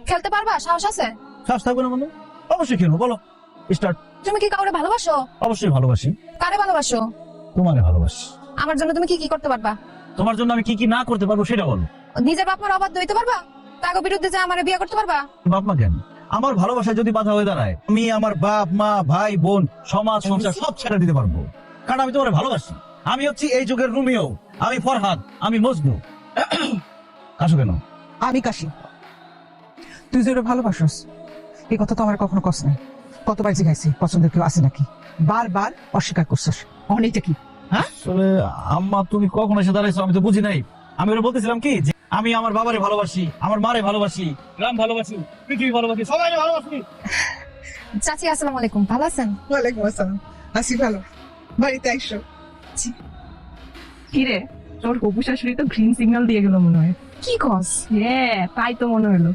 খেলতে পারবা? সাহস আছে? সাহস থাকবে না মানে? অবশ্যই খেলবো, বলো স্টার্ট। তুমি কি কাউরে ভালোবাসো? অবশ্যই ভালোবাসি। কারে ভালোবাসো? তোমারে ভালোবাসি। আমার জন্য তুমি কি কি করতে পারবা? তোমার জন্য আমি কি কি না করতে পারবো সেটা বলো। নিজের বাপ মার অবাধ্য হইতে পারবা? তাকে বিরুদ্ধে যা আমারে বিয়ে করতে পারবা? বাপ মা কেন? আমার ভালোবাসায় যদি বাধা হয়ে দাঁড়ায়, আমি আমার বাপ মা ভাই বোন সমাজ সংসার সব ছেড়ে দিতে পারবো, কারণ আমি তোমার ভালোবাসি। আমি হচ্ছি এই যুগের রোমিও, আমি ফরহাদ, আমি মজনু। আসো কেন? আমি কাশি, তুই যে ওরে ভালোবাসস এই কথা তো আমার কখনো কস নাই। কতবার জিজ্ঞাসি পছন্দের কেউ আছে নাকি, বারবার অস্বীকার করছিস। অনেকটা কি আসলে আম্মা তুমি কখন এসে দাঁড়াইছো আমি তো বুঝি নাই। আমি ওরা বলতেছিলাম কি যে আমি আমার বাবারে ভালোবাসি, আমার মারে ভালোবাসি, গ্রাম ভালোবাসি, পৃথিবী ভালোবাসি, সবাই ভালোবাসি। চাচি আসসালামু আলাইকুম, ভালো আছেন? ওয়ালাইকুম আসসালাম, আসি ভালো, বাড়িতে আইসো। কিরে, তোর হবু শাশুড়ি তো গ্রিন সিগন্যাল দিয়ে গেল মনে হয়। কি কস? হ্যাঁ, তাই তো মনে হলো।